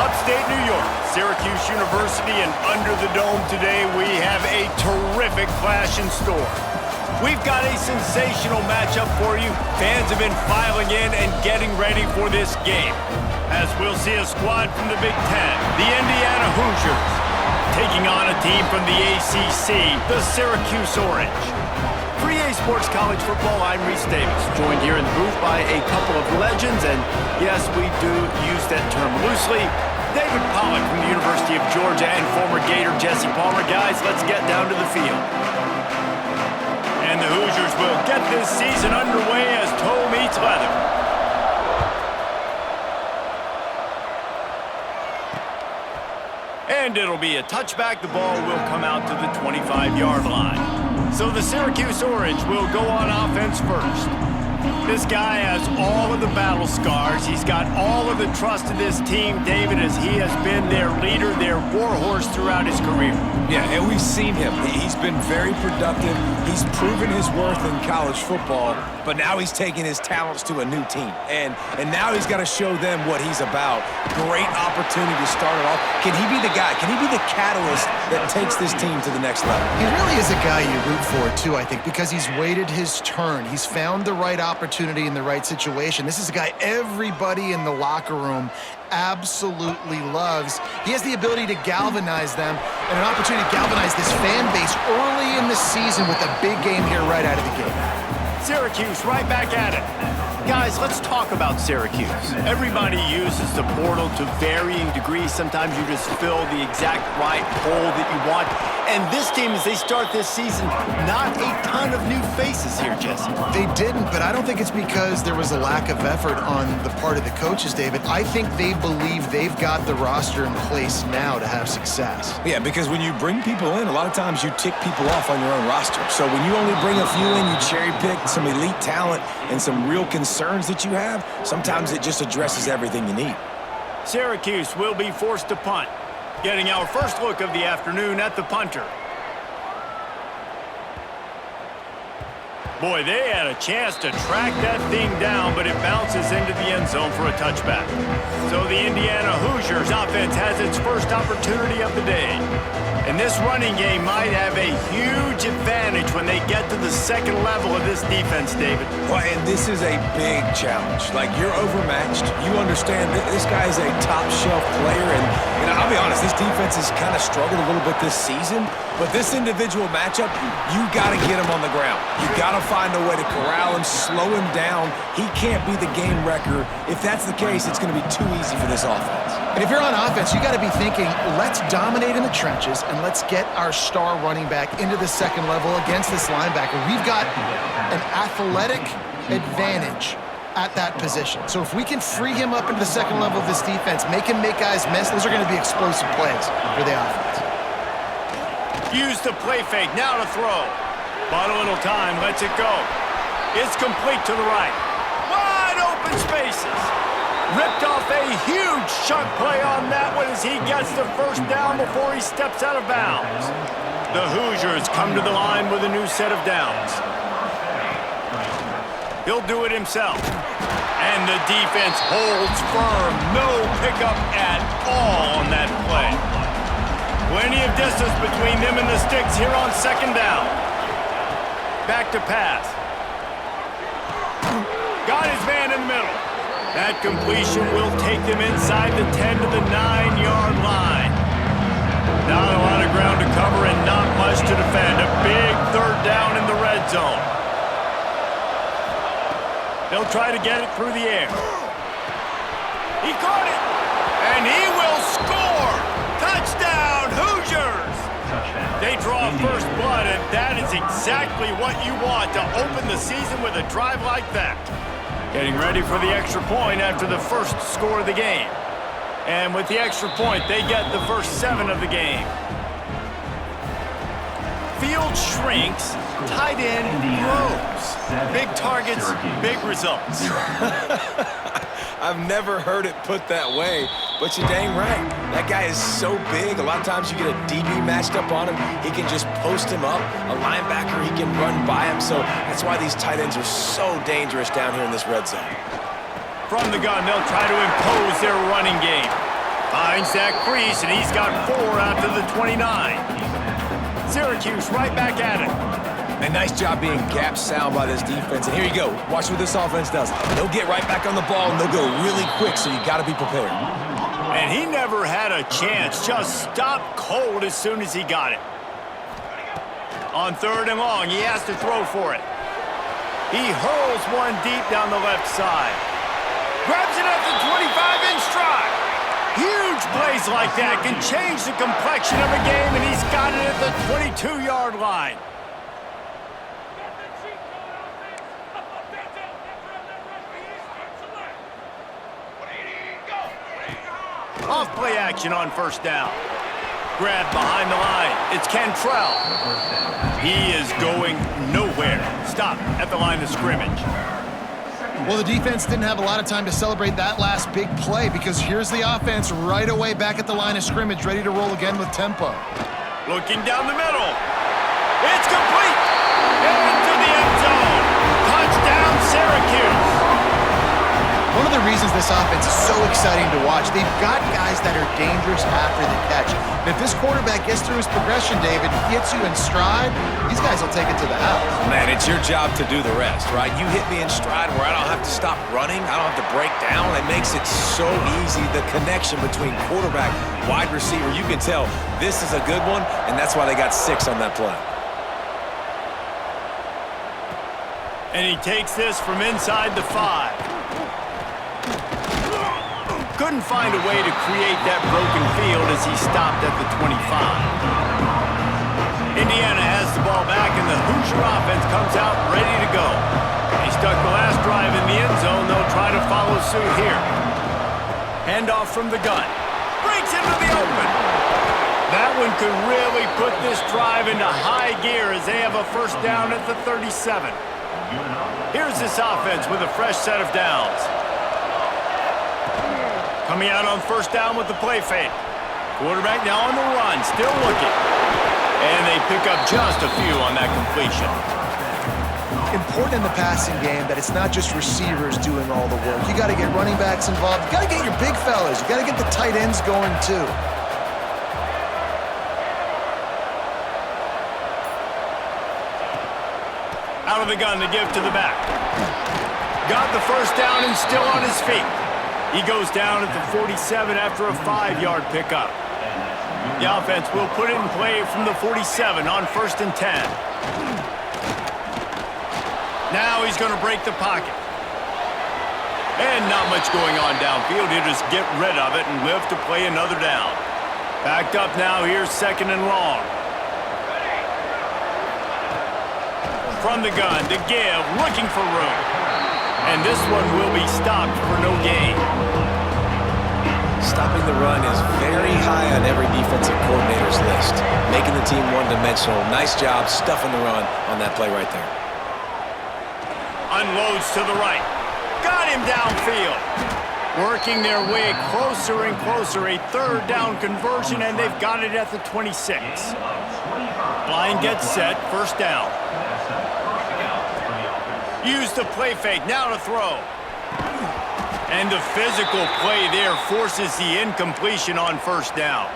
upstate New York, Syracuse University, and under the dome today, we have a terrific clash in store. We've got a sensational matchup for you. Fans have been filing in and getting ready for this game, as we'll see a squad from the Big Ten, the Indiana Hoosiers, taking on a team from the ACC, the Syracuse Orange. For EA Sports College Football, I'm Reese Davis, joined here in the booth by a couple of legends, and yes, we do use that term loosely. David Pollack from the University of Georgia and former Gator Jesse Palmer. Guys, let's get down to the field. And the Hoosiers will get this season underway as toe meets leather. And it'll be a touchback. The ball will come out to the 25-yard line. So the Syracuse Orange will go on offense first. This guy has all of the battle scars. He's got all of the trust of this team, David, as he has been their leader, their warhorse throughout his career. Yeah, and we've seen him. He's been very productive. He's proven his worth in college football, but now he's taking his talents to a new team. And now he's got to show them what he's about. Great opportunity to start it off. Can he be the guy? Can he be the catalyst that takes this team to the next level? He really is a guy you root for, too, I think, because he's waited his turn. He's found the right opportunity in the right situation. This is a guy everybody in the locker room absolutely loves. He has the ability to galvanize them and an opportunity to galvanize this fan base early in the season with a big game here right out of the gate. Syracuse right back at it. Guys, let's talk about Syracuse. Everybody uses the portal to varying degrees. Sometimes you just fill the exact right hole that you want. And this team, as they start this season, not a ton of new faces here, Jesse. They didn't, but I don't think it's because there was a lack of effort on the part of the coaches, David. I think they believe they've got the roster in place now to have success. Yeah, because when you bring people in, a lot of times you tick people off on your own roster. So when you only bring a few in, you cherry pick some elite talent and some real concerns that you have, sometimes it just addresses everything you need. Syracuse will be forced to punt. Getting our first look of the afternoon at the punter. Boy, they had a chance to track that thing down, but it bounces into the end zone for a touchback. So the Indiana Hoosiers offense has its first opportunity of the day. And this running game might have a huge advantage when they get to the second level of this defense, David. Well, and this is a big challenge. Like, you're overmatched. You understand that this guy is a top-shelf player. And I'll be honest, this defense has kind of struggled a little bit this season. But this individual matchup, you got to get him on the ground. You got to find a way to corral him, slow him down. He can't be the game wrecker. If that's the case, it's going to be too easy for this offense. And if you're on offense, you got to be thinking, let's dominate in the trenches and let's get our star running back into the second level against this linebacker. We've got an athletic advantage at that position. So if we can free him up into the second level of this defense, make him make guys miss, those are going to be explosive plays for the offense. Use the play fake, now to throw. Bought a little time, lets it go. It's complete to the right. Wide open spaces. Ripped off a huge chunk play on that one as he gets the first down before he steps out of bounds. The Hoosiers come to the line with a new set of downs. He'll do it himself. And the defense holds firm. No pickup at all on that play. Plenty of distance between them and the sticks here on second down. Back to pass. Got his man in the middle. That completion will take them inside the 10 to the 9-yard line. Not a lot of ground to cover and not much to defend. A big third down in the red zone. They'll try to get it through the air. He caught it, and he will score. Touchdown, Hoosiers! They draw first blood, and that is exactly what you want to open the season with a drive like that. Getting ready for the extra point after the first score of the game. And with the extra point, they get the first 7 of the game. Field shrinks, tight end grows. Big targets, big results. I've never heard it put that way, but you're dang right. That guy is so big. A lot of times you get a DB matched up on him. He can just post him up. A linebacker, he can run by him. So that's why these tight ends are so dangerous down here in this red zone. From the gun, they'll try to impose their running game. Finds that crease, and he's got 4 out to the 29. Syracuse right back at it. A nice job being gap sound by this defense. And here you go. Watch what this offense does. They'll get right back on the ball, and they'll go really quick, so you got to be prepared. And he never had a chance. Just stopped cold as soon as he got it. On 3rd and long, he has to throw for it. He hurls one deep down the left side. Grabs it at the 25 in stride. Huge plays like that can change the complexion of a game, and he's got it at the 22-yard line. Off play action on 1st down. Grab behind the line. It's Cantrell. He is going nowhere. Stop at the line of scrimmage. Well, the defense didn't have a lot of time to celebrate that last big play because here's the offense right away back at the line of scrimmage, ready to roll again with tempo. Looking down the middle. It's complete. Into the end zone. Touchdown, Syracuse. One of the reasons this offense is so exciting to watch, they've got guys that are dangerous after the catch. And if this quarterback gets through his progression, David, gets you in stride, these guys will take it to the house. Man, it's your job to do the rest, right? You hit me in stride where I don't have to stop running. I don't have to break down. It makes it so easy, the connection between quarterback, wide receiver. You can tell this is a good one, and that's why they got 6 on that play. And he takes this from inside the 5. Couldn't find a way to create that broken field as he stopped at the 25. Indiana has the ball back, and the Hoosier offense comes out ready to go. He stuck the last drive in the end zone. They'll try to follow suit here. Handoff from the gun. Breaks into the open. That one could really put this drive into high gear as they have a 1st down at the 37. Here's this offense with a fresh set of downs. Coming out on 1st down with the play fake. Quarterback now on the run, still looking. And they pick up just a few on that completion. Important in the passing game that it's not just receivers doing all the work. You got to get running backs involved. You got to get your big fellas. You got to get the tight ends going too. Out of the gun to give to the back. Got the 1st down and still on his feet. He goes down at the 47 after a 5-yard pickup. The offense will put it in play from the 47 on 1st and 10. Now he's going to break the pocket. And not much going on downfield. He'll just get rid of it and live to play another down. Backed up now, here's 2nd and long. From the gun to give, looking for room. And this one will be stopped for no gain. Stopping the run is very high on every defensive coordinator's list. Making the team one-dimensional. Nice job stuffing the run on that play right there. Unloads to the right. Got him downfield. Working their way closer and closer. A 3rd down conversion, and they've got it at the 26. Line gets set. 1st down. Use the play fake, now to throw. And the physical play there forces the incompletion on 1st down.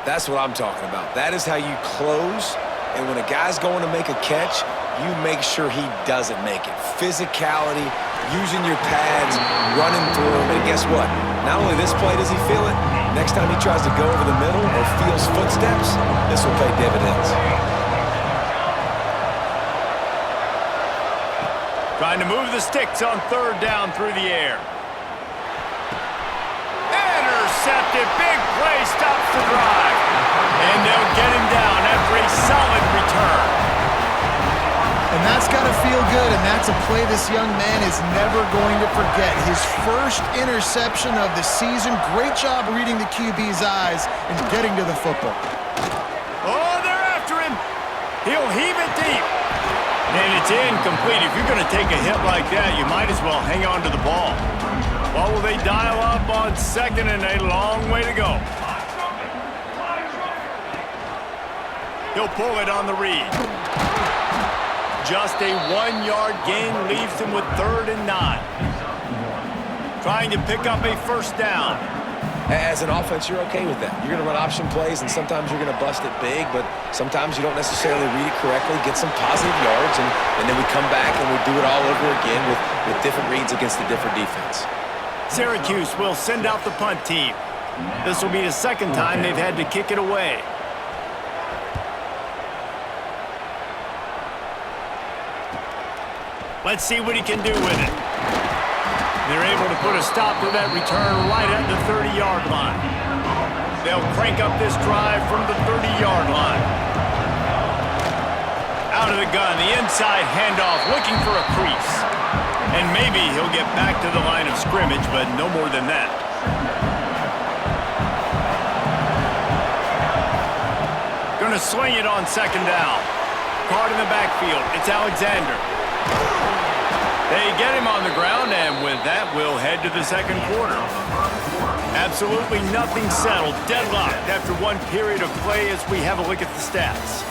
That's what I'm talking about. That is how you close, and when a guy's going to make a catch, you make sure he doesn't make it. Physicality, using your pads, running through him, and guess what? Not only this play does he feel it, next time he tries to go over the middle or feels footsteps, this will pay dividends. Trying to move the sticks on 3rd down through the air. Intercepted. Big play stops the drive. And they'll get him down after a solid return. And that's got to feel good, and that's a play this young man is never going to forget. His 1st interception of the season. Great job reading the QB's eyes and getting to the football. Oh, they're after him. He'll heave it deep. And it's incomplete. If you're going to take a hit like that, you might as well hang on to the ball. What will they dial up on 2nd and a long way to go? He'll pull it on the read. Just a 1-yard gain leaves him with 3rd and 9. Trying to pick up a 1st down. As an offense, you're okay with that. You're going to run option plays, and sometimes you're going to bust it big, but sometimes you don't necessarily read it correctly, get some positive yards, and then we come back and we do it all over again with different reads against a different defense. Syracuse will send out the punt team. This will be the second time they've had to kick it away. Let's see what he can do with it. They're able to put a stop to that return right at the 30-yard line. They'll crank up this drive from the 30-yard line. Out of the gun, the inside handoff, looking for a crease. And maybe he'll get back to the line of scrimmage, but no more than that. Going to sling it on second down. Caught in the backfield. It's Alexander. They get him on the ground, and with that, we'll head to the second quarter. Absolutely nothing settled. Deadlocked after one period of play as we have a look at the stats.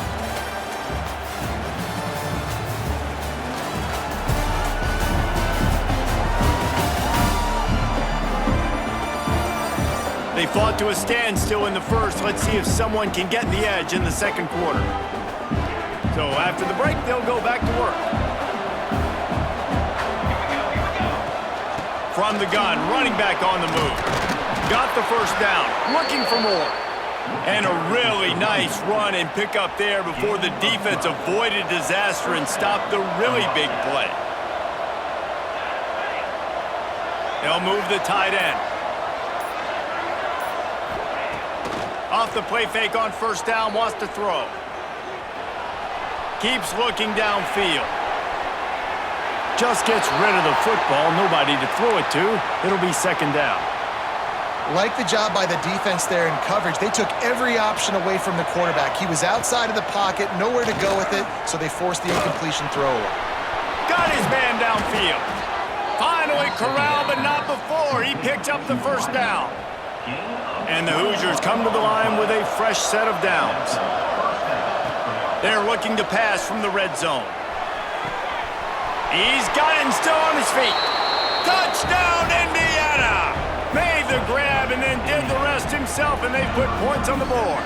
They fought to a standstill in the first. Let's see if someone can get the edge in the second quarter. So after the break, they'll go back to work. From the gun, running back on the move. Got the first down, looking for more. And a really nice run and pick up there before the defense avoided disaster and stopped the really big play. They'll move the tight end. Off the play fake on first down, wants to throw. Keeps looking downfield. Just gets rid of the football, nobody to throw it to. It'll be second down. Like the job by the defense there in coverage. They took every option away from the quarterback. He was outside of the pocket, nowhere to go with it, so they forced the incompletion throw away. Got his man downfield. Finally corralled, but not before. He picked up the first down. And the Hoosiers come to the line with a fresh set of downs. They're looking to pass from the red zone. He's got him still on his feet. Touchdown, Indiana! Made the grab and then did the rest himself, and they put points on the board.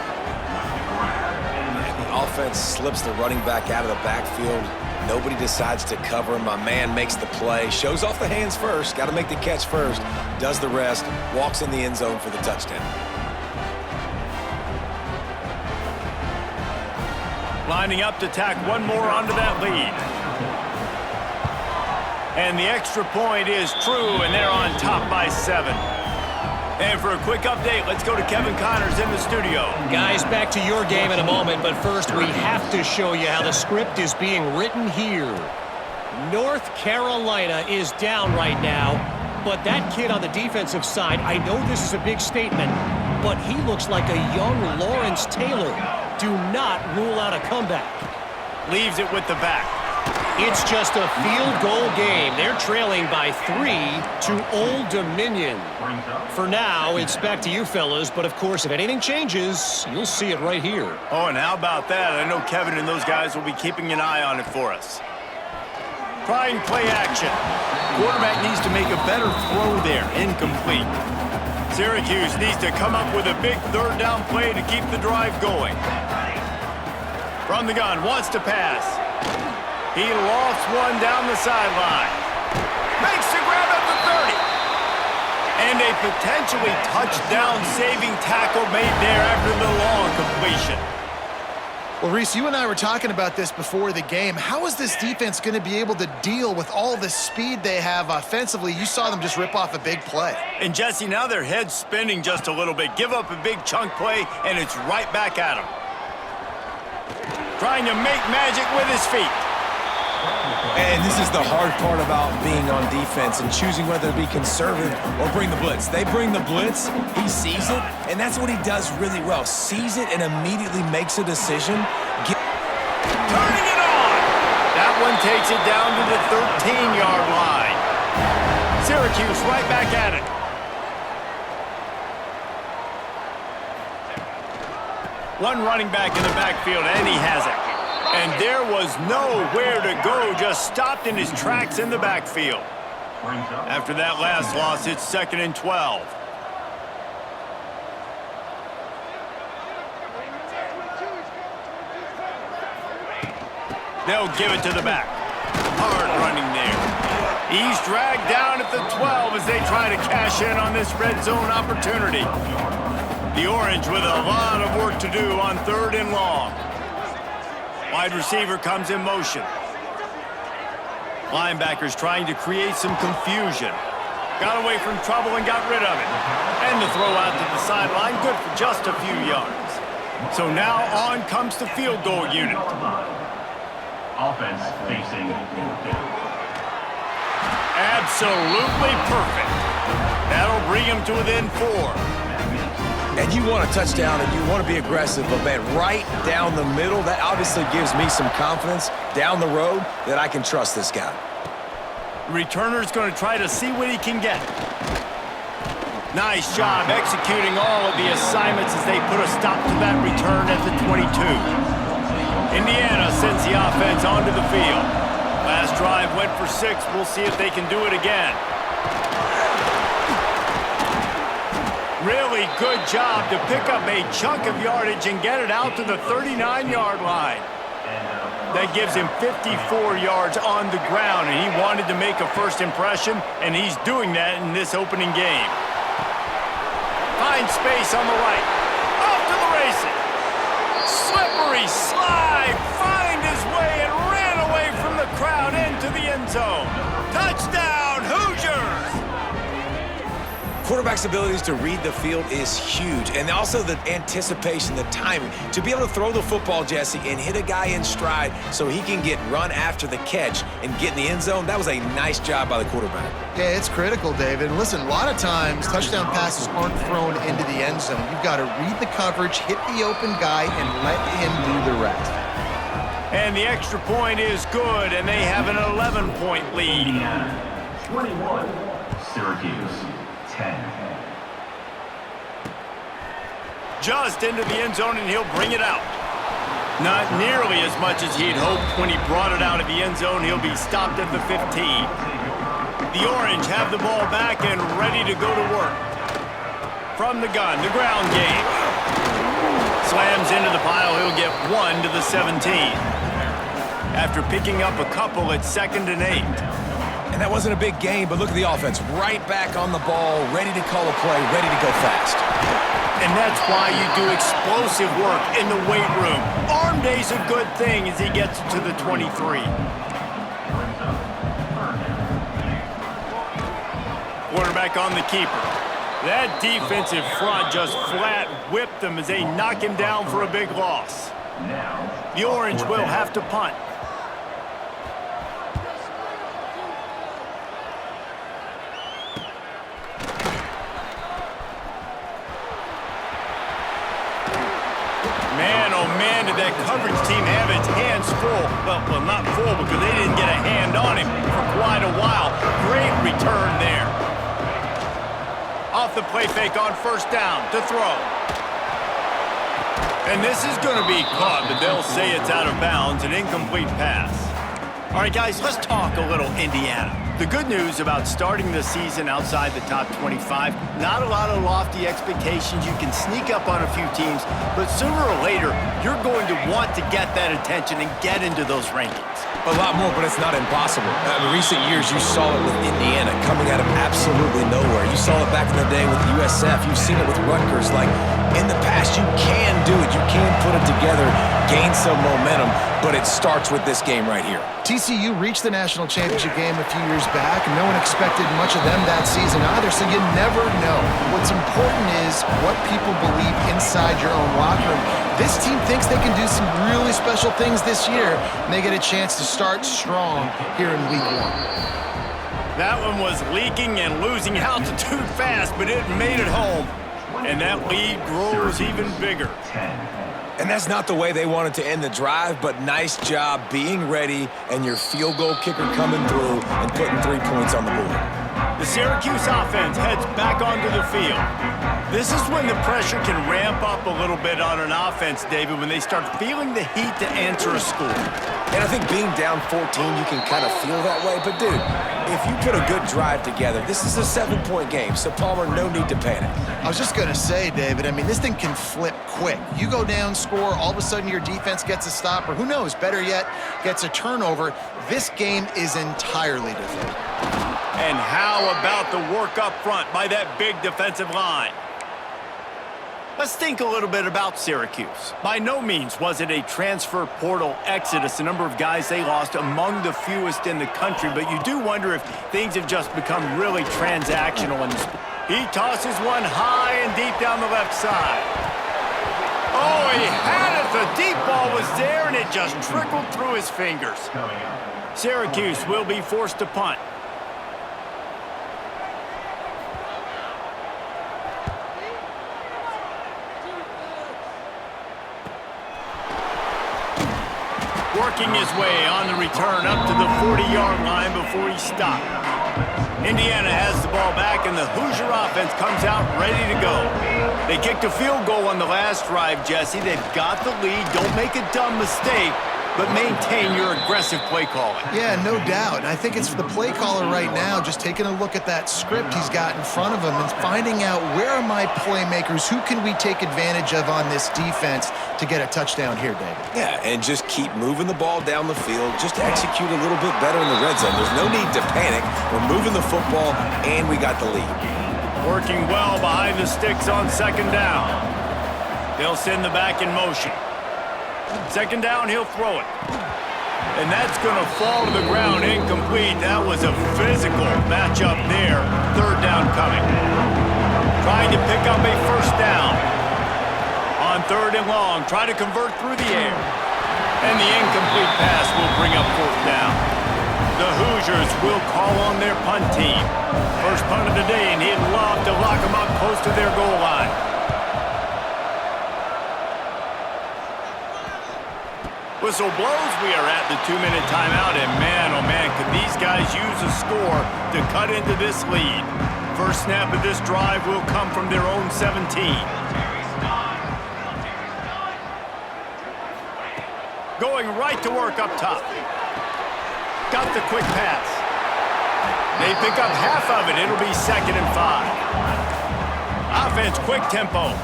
The offense slips the running back out of the backfield. Nobody decides to cover him. My man makes the play. Shows off the hands first. Got to make the catch first. Does the rest. Walks in the end zone for the touchdown. Lining up to tack one more onto that lead. And the extra point is true, and they're on top by 7. And for a quick update, let's go to Kevin Connors in the studio. Guys, back to your game in a moment, but first we have to show you how the script is being written here. North Carolina is down right now, but that kid on the defensive side, I know this is a big statement, but he looks like a young Lawrence Taylor. Do not rule out a comeback. Leaves it with the back. It's just a field goal game. They're trailing by 3 to Old Dominion. For now, it's back to you fellas, but of course, if anything changes, you'll see it right here. Oh, and how about that? I know Kevin and those guys will be keeping an eye on it for us. Trying play action. Quarterback needs to make a better throw there. Incomplete. Syracuse needs to come up with a big third down play to keep the drive going. From the gun, wants to pass. He lofts one down the sideline. Makes the grab at the 30. And a potentially touchdown-saving tackle made there after the long completion. Well, Reese, you and I were talking about this before the game. How is this defense going to be able to deal with all the speed they have offensively? You saw them just rip off a big play. And, Jesse, now their head's spinning just a little bit. Give up a big chunk play, and it's right back at them. Trying to make magic with his feet. And this is the hard part about being on defense and choosing whether to be conservative or bring the blitz. They bring the blitz, he sees it, and that's what he does really well. Sees it and immediately makes a decision. Turning it on! That one takes it down to the 13-yard line. Syracuse right back at it. One running back in the backfield, and he has it. And there was nowhere to go, just stopped in his tracks in the backfield. After that last loss, it's 2nd and 12. They'll give it to the back. Hard running there. He's dragged down at the 12 as they try to cash in on this red zone opportunity. The Orange with a lot of work to do on 3rd and long. Wide receiver comes in motion. Linebackers trying to create some confusion. Got away from trouble and got rid of it. And the throw out to the sideline, good for just a few yards. So now on comes the field goal unit. Offense facing midfield. Absolutely perfect. That'll bring him to within 4. And you want a touchdown and you want to be aggressive, but man, right down the middle, that obviously gives me some confidence down the road that I can trust this guy. Returner's going to try to see what he can get. Nice job executing all of the assignments as they put a stop to that return at the 22. Indiana sends the offense onto the field. Last drive went for 6. We'll see if they can do it again. Really good job to pick up a chunk of yardage and get it out to the 39-yard line. That gives him 54 yards on the ground, and he wanted to make a first impression, and he's doing that in this opening game. Finds space on the right. Off to the races. Slippery slide. Find his way and ran away from the crowd into the end zone. Touchdown, Hoosiers! Quarterback's abilities to read the field is huge, and also the anticipation, the timing. To be able to throw the football, Jesse, and hit a guy in stride so he can get run after the catch and get in the end zone, that was a nice job by the quarterback. Yeah, it's critical, David. Listen, a lot of times touchdown passes aren't thrown into the end zone. You've got to read the coverage, hit the open guy, and let him do the rest. And the extra point is good, and they have an 11-point lead. Indiana 21, Syracuse 10. Just into the end zone, and he'll bring it out. Not nearly as much as he'd hoped when he brought it out of the end zone. He'll be stopped at the 15. The Orange have the ball back and ready to go to work. From the gun, the ground game. Slams into the pile, he'll get 1 to the 17. After picking up a couple at 2nd and 8. And that wasn't a big game, but look at the offense. Right back on the ball, ready to call a play, ready to go fast. And that's why you do explosive work in the weight room. Arm day's a good thing as he gets it to the 23. Quarterback on the keeper. That defensive front just flat whipped them as they knock him down for a big loss. The Orange will have to punt. Man, oh man, did that coverage team have its hands full. Well, not full because they didn't get a hand on him for quite a while. Great return there. Off the play fake on 1st down to throw. And this is going to be caught, but they'll say it's out of bounds, an incomplete pass. All right, guys, let's talk a little Indiana. The good news about starting the season outside the top 25, not a lot of lofty expectations. You can sneak up on a few teams, but sooner or later, you're going to want to get that attention and get into those rankings. A lot more, but it's not impossible. In recent years, you saw it with Indiana coming out of absolutely nowhere. You saw it back in the day with USF. You've seen it with Rutgers. Like, in the past, you can do it. You can put it together, gain some momentum, but it starts with this game right here. TCU reached the national championship game a few years back, and no one expected much of them that season either, so you never know. What's important is what people believe inside your own locker room. This team thinks they can do some really special things this year, and they get a chance to start strong here in Week 1. That one was leaking and losing altitude fast, but it made it home. And that lead grows even bigger. And that's not the way they wanted to end the drive, but nice job being ready and your field goal kicker coming through and putting 3 points on the board. The Syracuse offense heads back onto the field. This is when the pressure can ramp up a little bit on an offense, David, when they start feeling the heat to answer a score. And I think being down 14, you can kind of feel that way. But, dude, if you put a good drive together, this is a 7-point game. So, Palmer, no need to panic. I was just going to say, David, I mean, this thing can flip quick. You go down, score, all of a sudden your defense gets a stop, or who knows, better yet, gets a turnover. This game is entirely different. And how about the work up front by that big defensive line? Let's think a little bit about Syracuse. By no means was it a transfer portal exodus, the number of guys they lost among the fewest in the country, but you do wonder if things have just become really transactional in the sport. He tosses one high and deep down the left side. Oh, he had it. The deep ball was there, and it just trickled through his fingers. Syracuse will be forced to punt. Working his way on the return up to the 40-yard line before he stopped. Indiana has the ball back, and the Hoosier offense comes out ready to go. They kicked a field goal on the last drive, Jesse. They've got the lead. Don't make a dumb mistake, but maintain your aggressive play calling. Yeah, no doubt. And I think it's the play caller right now just taking a look at that script he's got in front of him and finding out where are my playmakers, who can we take advantage of on this defense to get a touchdown here, David. Yeah, and just keep moving the ball down the field. Just execute a little bit better in the red zone. There's no need to panic. We're moving the football, and we got the lead. Working well behind the sticks on second down. They'll send the back in motion. Second down, he'll throw it. And that's going to fall to the ground incomplete. That was a physical matchup there. Third down coming. Trying to pick up a first down. On third and long, try to convert through the air. And the incomplete pass will bring up fourth down. The Hoosiers will call on their punt team. First punt of the day, and he'd love to lock them up close to their goal line. Whistle blows. We are at the 2-minute timeout, and man, oh man, could these guys use a score to cut into this lead. First snap of this drive will come from their own 17. Going right to work up top. Got the quick pass. They pick up half of it. It'll be 2nd and 5. Offense, quick tempo.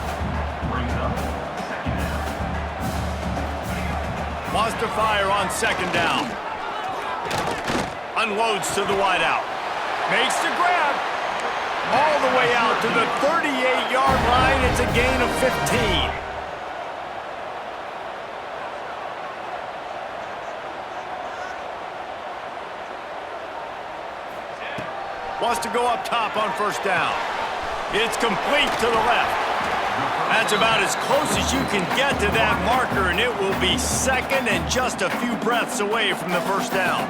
Wants to fire on second down. Unloads to the wideout. Makes the grab. All the way out to the 38-yard line. It's a gain of 15. Wants to go up top on first down. It's complete to the left. That's about as close as you can get to that marker, and it will be 2nd and just a few breaths away from the first down.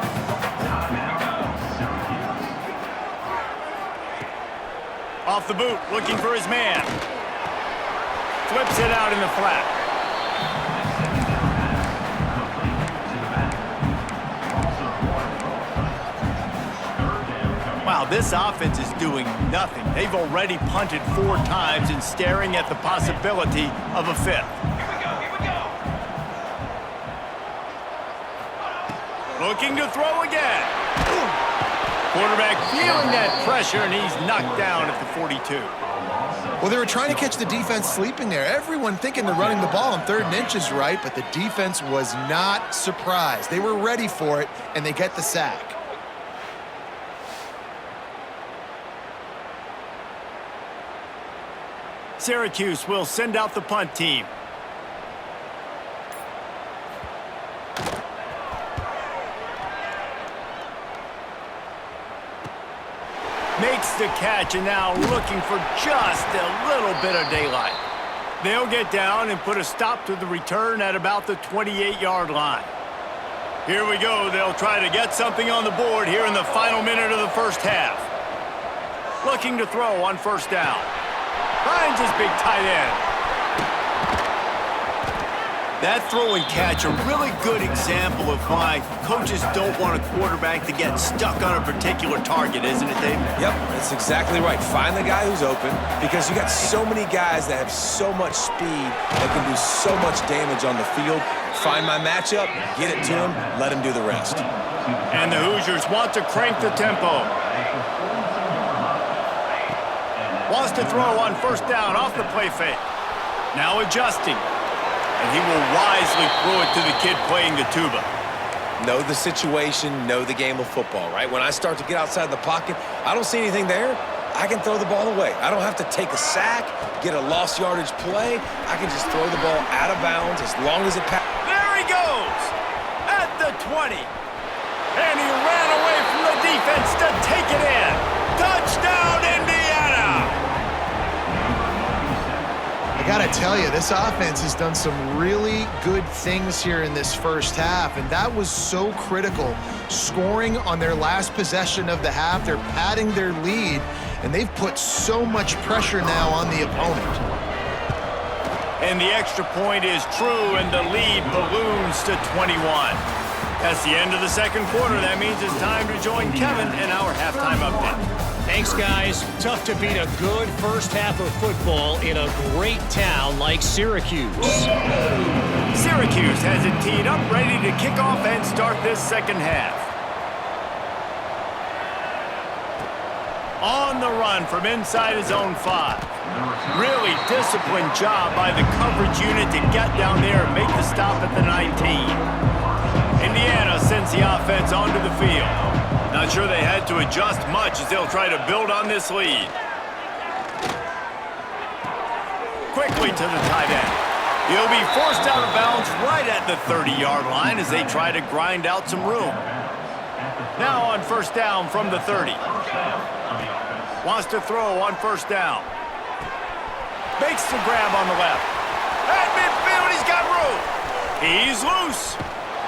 Off the boot, looking for his man. Flips it out in the flat. Wow, this offense is doing nothing. They've already punted 4 times and staring at the possibility of a 5th. Looking to throw again. Quarterback feeling that pressure, and he's knocked down at the 42. Well, they were trying to catch the defense sleeping there. Everyone thinking they're running the ball on 3rd and inches, right? But the defense was not surprised. They were ready for it, and they get the sack. Syracuse will send out the punt team. Makes the catch, and now looking for just a little bit of daylight. They'll get down and put a stop to the return at about the 28-yard line. Here we go. They'll try to get something on the board here in the final minute of the first half. Looking to throw on first down. Finds his big tight end. That throw and catch, a really good example of why coaches don't want a quarterback to get stuck on a particular target, isn't it, Dave? Yep, that's exactly right. Find the guy who's open because you got so many guys that have so much speed that can do so much damage on the field. Find my matchup, get it to him, let him do the rest. And the Hoosiers want to crank the tempo. Wants to throw on first down off the play fake. Now adjusting. And he will wisely throw it to the kid playing the tuba. Know the situation, know the game of football, right? When I start to get outside the pocket, I don't see anything there, I can throw the ball away. I don't have to take a sack, get a lost yardage play. I can just throw the ball out of bounds as long as it passes. There he goes! At the 20. And he ran away from the defense to take it in. Touchdown, Indiana! I gotta tell you, this offense has done some really good things here in this first half, and that was so critical. Scoring on their last possession of the half, they're padding their lead, and they've put so much pressure now on the opponent. And the extra point is true, and the lead balloons to 21. That's the end of the second quarter. That means it's time to join Kevin in our halftime update. Thanks, guys. Tough to beat a good first half of football in a great town like Syracuse. Syracuse has it teed up, ready to kick off and start this second half. On the run from inside his own 5. Really disciplined job by the coverage unit to get down there and make the stop at the 19. Indiana sends the offense onto the field. Not sure they had to adjust much as they'll try to build on this lead. Quickly to the tight end. He'll be forced out of bounds right at the 30-yard line as they try to grind out some room. Now on first down from the 30. Wants to throw on first down. Makes the grab on the left. At midfield, he's got room. He's loose.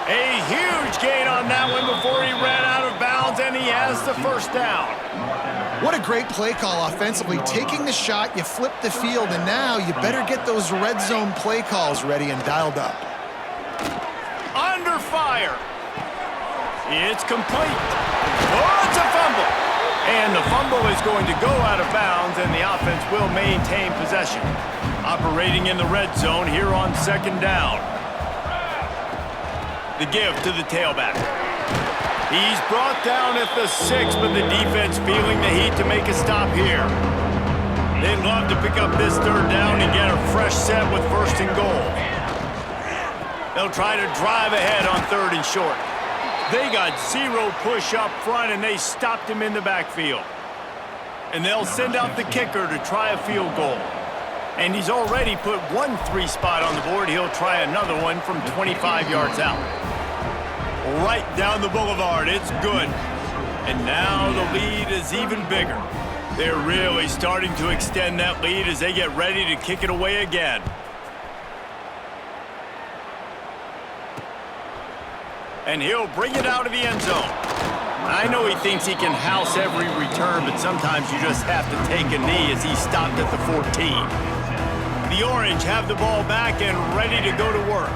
A huge gain on that one before he ran out of bounds, and he has the first down. What a great play call offensively. Taking the shot, you flip the field, and now you better get those red zone play calls ready and dialed up. Under fire. It's complete. Oh, it's a fumble. And the fumble is going to go out of bounds, and the offense will maintain possession. Operating in the red zone here on second down. The give to the tailback. He's brought down at the 6, but the defense feeling the heat to make a stop here. They'd love to pick up this third down and get a fresh set with first and goal. They'll try to drive ahead on third and short. They got 0 push up front, and they stopped him in the backfield. And they'll send out the kicker to try a field goal. And he's already put 1 3-spot on the board. He'll try another one from 25 yards out. Right down the boulevard. It's good. And now the lead is even bigger. They're really starting to extend that lead as they get ready to kick it away again. And he'll bring it out of the end zone. I know he thinks he can house every return, but sometimes you just have to take a knee as he stopped at the 14. The Orange have the ball back and ready to go to work.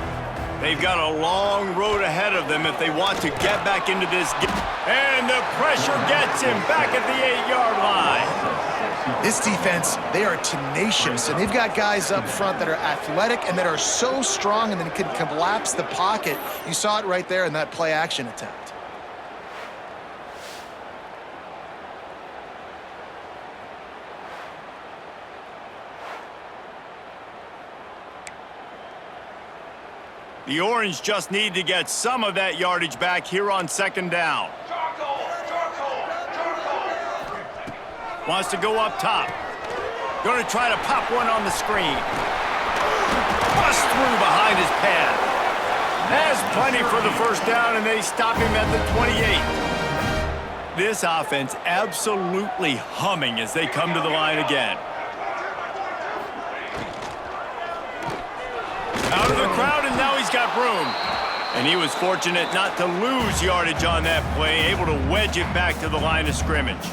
They've got a long road ahead of them if they want to get back into this game. And the pressure gets him back at the 8-yard line. This defense, they are tenacious, and they've got guys up front that are athletic and that are so strong and then can collapse the pocket. You saw it right there in that play-action attempt. The Orange just need to get some of that yardage back here on second down. Wants to go up top. Going to try to pop one on the screen. Bust through behind his pad. Has plenty for the first down, and they stop him at the 28. This offense absolutely humming as they come to the line again. Out of the crowd, and now he's got room. And he was fortunate not to lose yardage on that play, able to wedge it back to the line of scrimmage.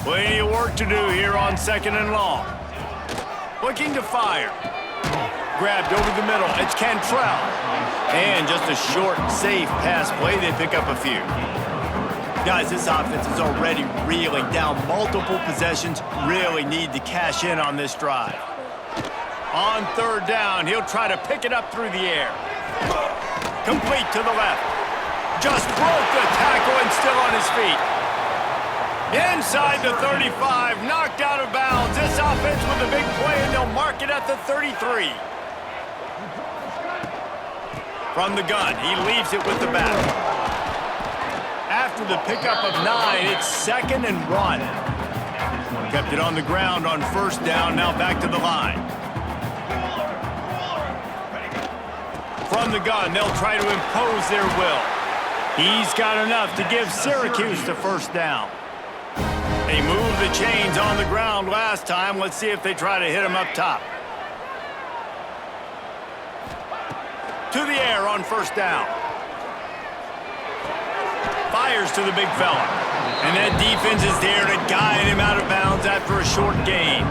Plenty of work to do here on second and long. Looking to fire. Grabbed over the middle. It's Cantrell. And just a short, safe pass play. They pick up a few. Guys, this offense is already reeling down multiple possessions. Really need to cash in on this drive. On third down, he'll try to pick it up through the air. Complete to the left. Just broke the tackle and still on his feet. Inside the 35, knocked out of bounds. This offense with a big play, and they'll mark it at the 33. From the gun, he leaves it with the back. After the pickup of 9, it's 2nd and 1. Kept it on the ground on first down, now back to the line. From the gun, they'll try to impose their will. He's got enough to give Syracuse the first down. They moved the chains on the ground last time. Let's see if they try to hit him up top. To the air on first down. Fires to the big fella. And that defense is there to guide him out of bounds after a short gain.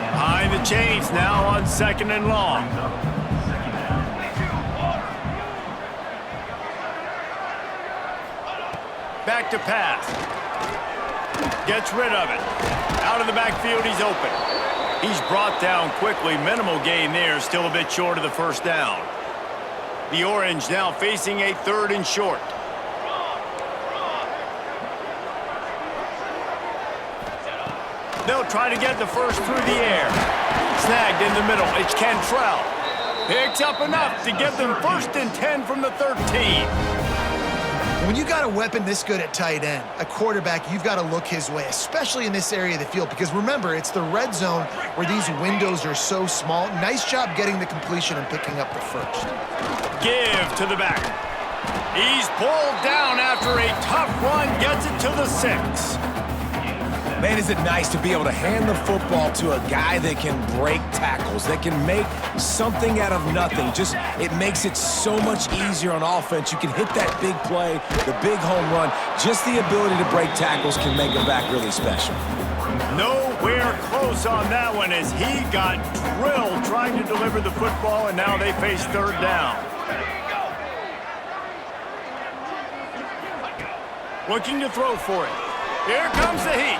Behind the chains now on 2nd and long. Back to pass. Gets rid of it. Out of the backfield, he's open. He's brought down quickly. Minimal gain there, still a bit short of the first down. The Orange now facing a 3rd and short. They'll try to get the first through the air. Snagged in the middle. It's Cantrell. Picks up enough to give them 1st and 10 from the 13. When you got a weapon this good at tight end, a quarterback, you've got to look his way, especially in this area of the field, because remember, it's the red zone where these windows are so small. Nice job getting the completion and picking up the first. Give to the back. He's pulled down after a tough run, gets it to the 6. Man, is it nice to be able to hand the football to a guy that can break tackles, that can make something out of nothing. Just, it makes it so much easier on offense. You can hit that big play, the big home run. Just the ability to break tackles can make a back really special. Nowhere close on that one as he got drilled trying to deliver the football, and now they face 3rd down. Looking to throw for it. Here comes the heat.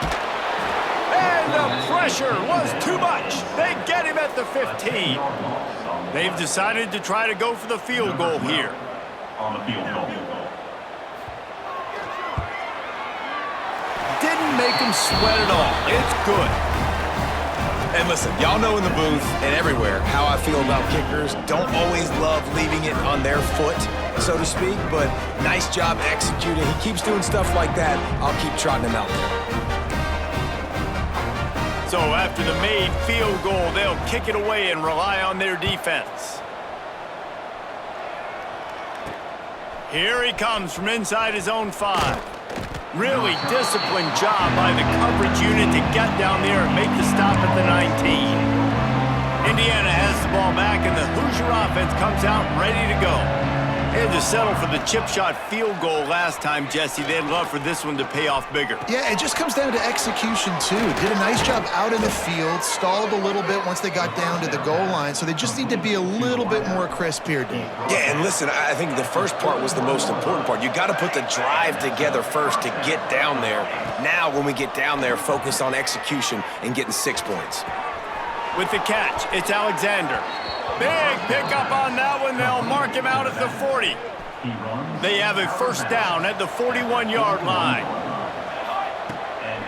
And the pressure was too much. They get him at the 15. They've decided to try to go for the field goal here. On the field goal. Didn't make him sweat at all. It's good. And listen, y'all know in the booth and everywhere how I feel about kickers. Don't always love leaving it on their foot, so to speak, but nice job executing. He keeps doing stuff like that. I'll keep trotting him out there. So after the made field goal, they'll kick it away and rely on their defense. Here he comes from inside his own 5. Really disciplined job by the coverage unit to get down there and make the stop at the 19. Indiana has the ball back, and the Hoosier offense comes out ready to go. They had to settle for the chip shot field goal last time, Jesse. They'd love for this one to pay off bigger. Yeah, it just comes down to execution, too. Did a nice job out in the field, stalled a little bit once they got down to the goal line, so they just need to be a little bit more crisp here, Dave. Yeah, and listen, I think the first part was the most important part. You got to put the drive together first to get down there. Now, when we get down there, focus on execution and getting 6 points. With the catch, it's Alexander. Big pickup on that one. They'll mark him out at the 40. They have a first down at the 41-yard line.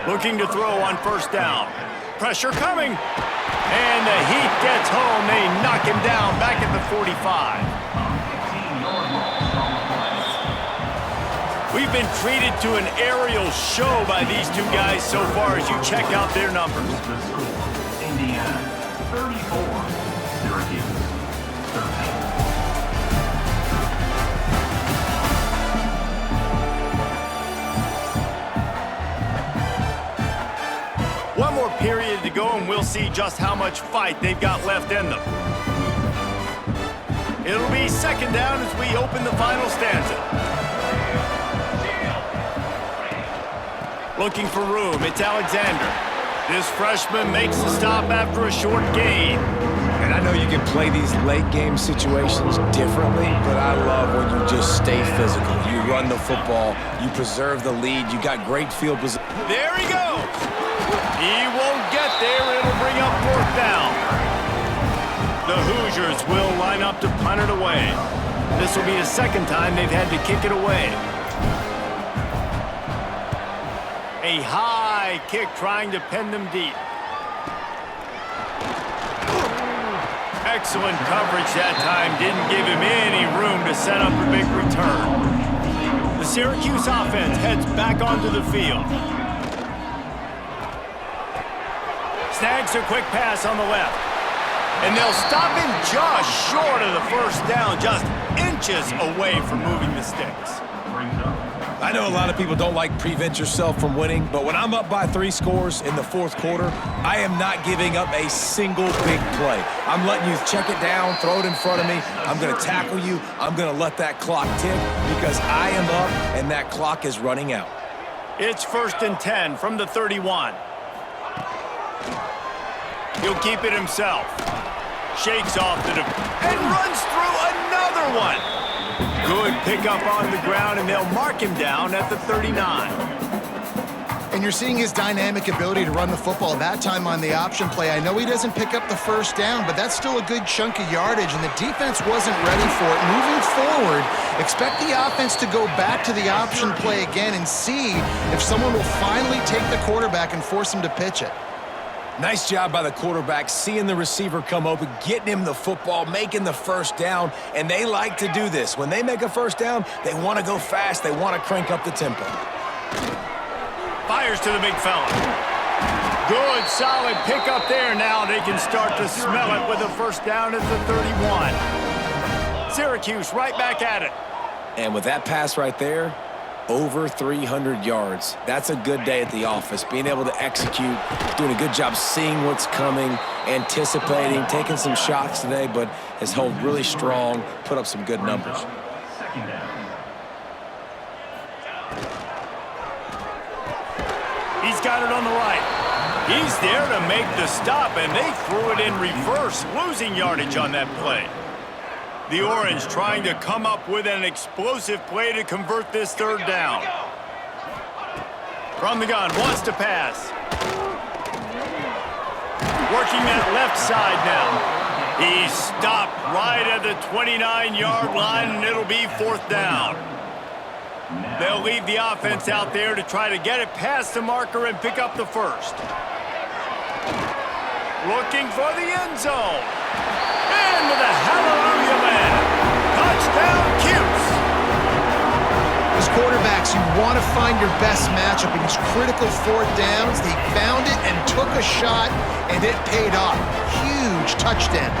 Looking to throw on first down. Pressure coming. And the Heat gets home. They knock him down back at the 45. We've been treated to an aerial show by these two guys so far as you check out their numbers. Indiana, 34. Syracuse, 13. One more period to go, and we'll see just how much fight they've got left in them. It'll be second down as we open the final stanza. Looking for room, it's Alexander. This freshman makes the stop after a short gain. And And I know you can play these late game situations differently, but I love when you just stay physical. You run the football, you preserve the lead, you got great field position. There he goes. He won't get there. It'll bring up 4th down. The Hoosiers will line up to punt it away. This will be the second time they've had to kick it away. A high kick trying to pen them deep. Excellent coverage that time. Didn't give him any room to set up a big return. The Syracuse offense heads back onto the field. Snags a quick pass on the left. And they'll stop him just short of the 1st down, just inches away from moving the sticks. I know a lot of people don't like prevent yourself from winning, but when I'm up by 3 scores in the 4th quarter, I am not giving up a single big play. I'm letting you check it down, throw it in front of me. I'm going to tackle you. I'm going to let that clock tick because I am up and that clock is running out. It's 1st and 10 from the 31. He'll keep it himself. Shakes off the and runs through another one. Good pickup on the ground, and they'll mark him down at the 39. And you're seeing his dynamic ability to run the football, that time on the option play. I know he doesn't pick up the 1st down, but that's still a good chunk of yardage, and the defense wasn't ready for it. Moving forward, expect the offense to go back to the option play again and see if someone will finally take the quarterback and force him to pitch it. Nice job by the quarterback, seeing the receiver come open, getting him the football, making the 1st down, and they like to do this. When they make a 1st down, they want to go fast. They want to crank up the tempo. Fires to the big fella. Good, solid pickup there. Now they can start to smell it with a 1st down at the 31. Syracuse right back at it. And with that pass right there, over 300 yards. That's a good day at the office. Being able to execute, doing a good job seeing what's coming, anticipating, taking some shots today, but has held really strong, put up some good numbers. 2nd down. He's got it on the right. He's there to make the stop, and they threw it in reverse, losing yardage on that play. The Orange trying to come up with an explosive play to convert this 3rd down. From the gun, wants to pass. Working that left side now. He's stopped right at the 29-yard line, and it'll be 4th down. They'll leave the offense out there to try to get it past the marker and pick up the 1st. Looking for the end zone. And with a hallelujah land. Touchdown, Cuse. As quarterbacks, you want to find your best matchup in these critical 4th downs. They found it and took a shot, and it paid off. Huge touchdown.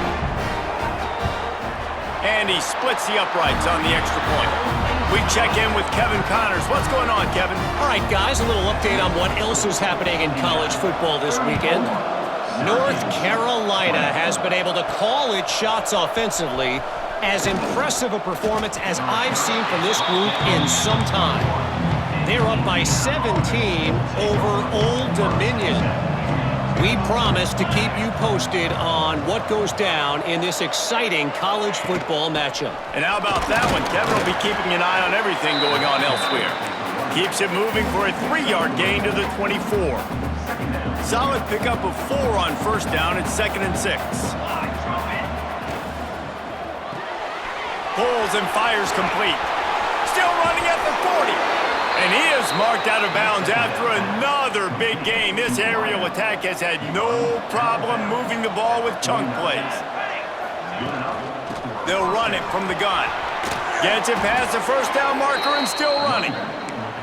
And he splits the uprights on the extra point. We check in with Kevin Connors. What's going on, Kevin? All right, guys, a little update on what else is happening in college football this weekend. North Carolina has been able to call its shots offensively. As impressive a performance as I've seen from this group in some time. They're up by 17 over Old Dominion. We promise to keep you posted on what goes down in this exciting college football matchup. And how about that one? Kevin will be keeping an eye on everything going on elsewhere. Keeps it moving for a 3-yard gain to the 24. Solid pickup of 4 on 1st down at 2nd and 6. Pulls and fires complete. Still running at the 40. And he is marked out of bounds after another big gain. This aerial attack has had no problem moving the ball with chunk plays. They'll run it from the gun. Gets it past the 1st down marker and still running.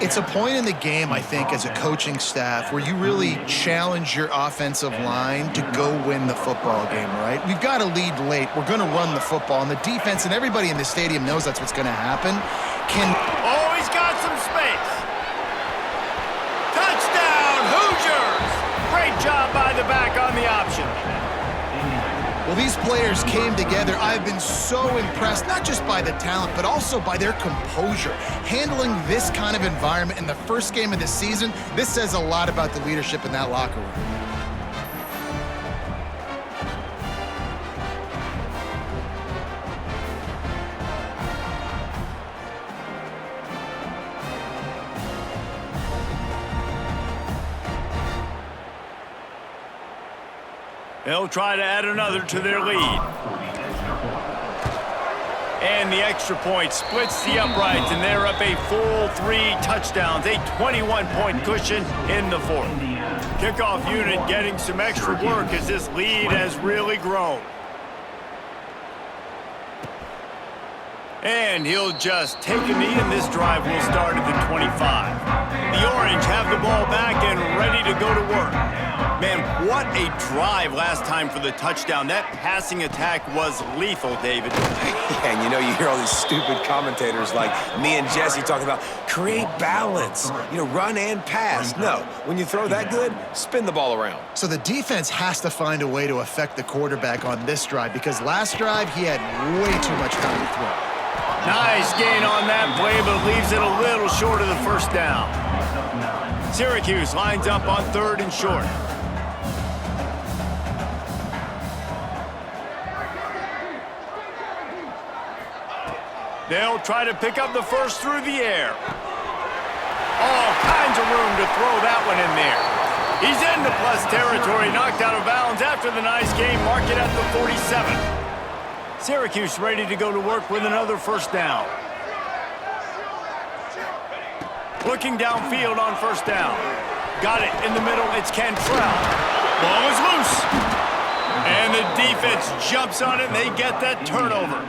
It's a point in the game, I think, as a coaching staff where you really challenge your offensive line to go win the football game, right? We've got to lead late. We're going to run the football, and the defense and everybody in the stadium knows that's what's going to happen. Oh, he's got some space. Touchdown, Hoosiers! Great job by the back on the option. Well, these players came together. I've been so impressed, not just by the talent, but also by their composure. Handling this kind of environment in the first game of the season, this says a lot about the leadership in that locker room. They'll try to add another to their lead. And the extra point splits the uprights, and they're up a full 3 touchdowns, a 21-point cushion in the fourth. Kickoff unit getting some extra work as this lead has really grown. And he'll just take a knee, and this drive will start at the 25. The Orange have the ball back and ready to go to work. Man, what a drive last time for the touchdown. That passing attack was lethal, David. Yeah, and you hear all these stupid commentators like me and Jesse talking about create balance, run and pass. No, when you throw that good, spin the ball around. So the defense has to find a way to affect the quarterback on this drive because last drive he had way too much time to throw. Nice gain on that play, but leaves it a little short of the first down. Syracuse lines up on 3rd and short. They'll try to pick up the first through the air. All kinds of room to throw that one in there. He's into plus territory, knocked out of bounds after the nice game. Mark it at the 47. Syracuse ready to go to work with another first down. Looking downfield on first down. Got it in the middle. It's Cantrell. Ball is loose. And the defense jumps on it, and they get that turnover.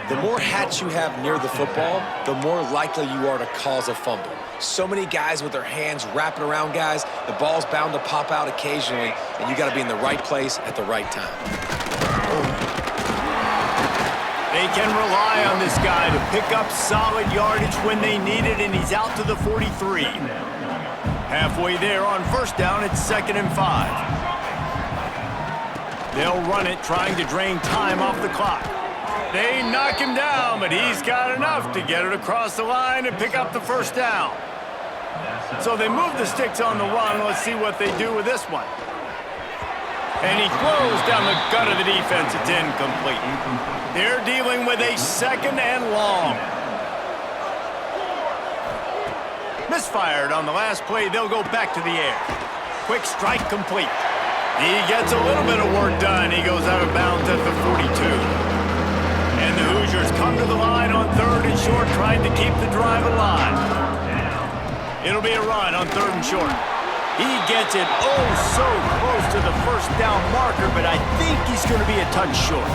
The more hats you have near the football, the more likely you are to cause a fumble. So many guys with their hands wrapping around guys, the ball's bound to pop out occasionally, and you got to be in the right place at the right time. They can rely on this guy to pick up solid yardage when they need it, and he's out to the 43. Halfway there on first down, it's 2nd and 5. They'll run it, trying to drain time off the clock. They knock him down, but he's got enough to get it across the line and pick up the first down. So they move the sticks on the run. Let's see what they do with this one. And he throws down the gut of the defense. It's incomplete. They're dealing with a 2nd and long. Misfired on the last play. They'll go back to the air. Quick strike complete. He gets a little bit of work done. He goes out of bounds at the 42. And the Hoosiers come to the line on 3rd and short, trying to keep the drive alive. It'll be a run on 3rd and short. He gets it so close to the first down marker, but I think he's going to be a touch short.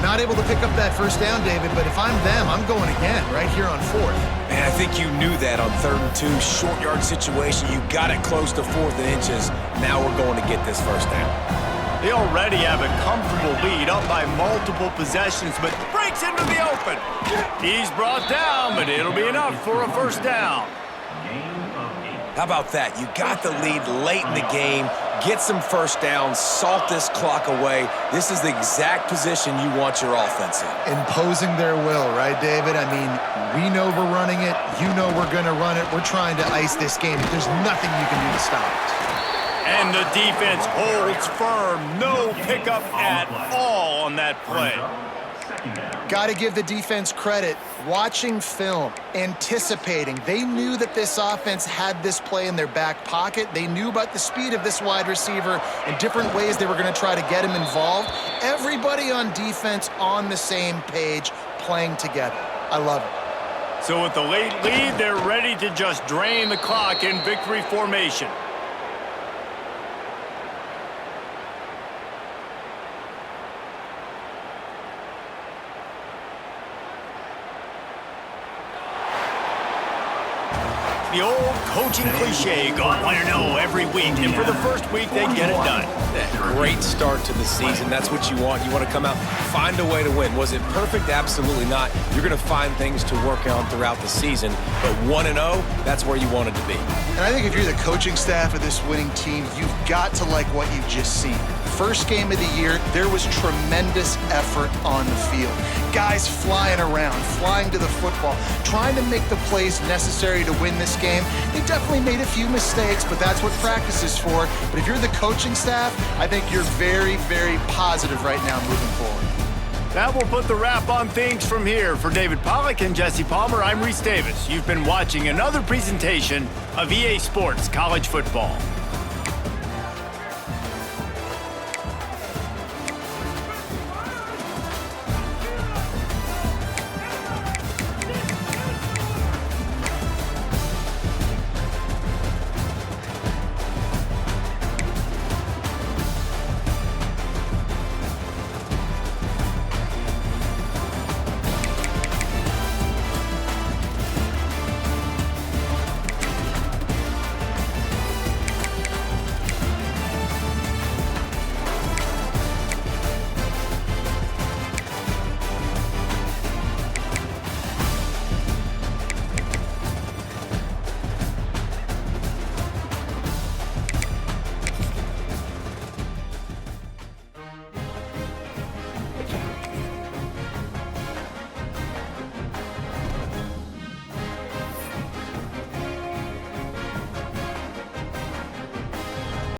Not able to pick up that first down, David, but if I'm them, I'm going again right here on 4th. Man, I think you knew that on 3rd and 2, short yard situation. You got it close to 4th and inches. Now we're going to get this first down. They already have a comfortable lead, up by multiple possessions, but breaks into the open. He's brought down, but it'll be enough for a first down. How about that? You got the lead late in the game. Get some first downs, salt this clock away. This is the exact position you want your offense in. Imposing their will, right, David? I mean, we know we're running it. You know we're going to run it. We're trying to ice this game. There's nothing you can do to stop it. And the defense holds firm. No pickup at all on that play. Got to give the defense credit. Watching film, anticipating. They knew that this offense had this play in their back pocket. They knew about the speed of this wide receiver and different ways they were going to try to get him involved. Everybody on defense on the same page, playing together. I love it. So with the late lead, they're ready to just drain the clock in victory formation. The old coaching cliche, go want to know every week, and for the first week, they get it done. Great start to the season. That's what you want. You want to come out, find a way to win. Was it perfect? Absolutely not. You're going to find things to work on throughout the season, but 1-0, that's where you wanted to be. And I think if you're the coaching staff of this winning team, you've got to like what you've just seen. First game of the year, there was tremendous effort on the field. Guys flying around, flying to the football, trying to make the plays necessary to win this game. They definitely made a few mistakes, but that's what practice is for. But if you're the coaching staff, I think you're very, very positive right now moving forward. That will put the wrap on things from here. For David Pollack and Jesse Palmer, I'm Reese Davis. You've been watching another presentation of EA Sports College Football.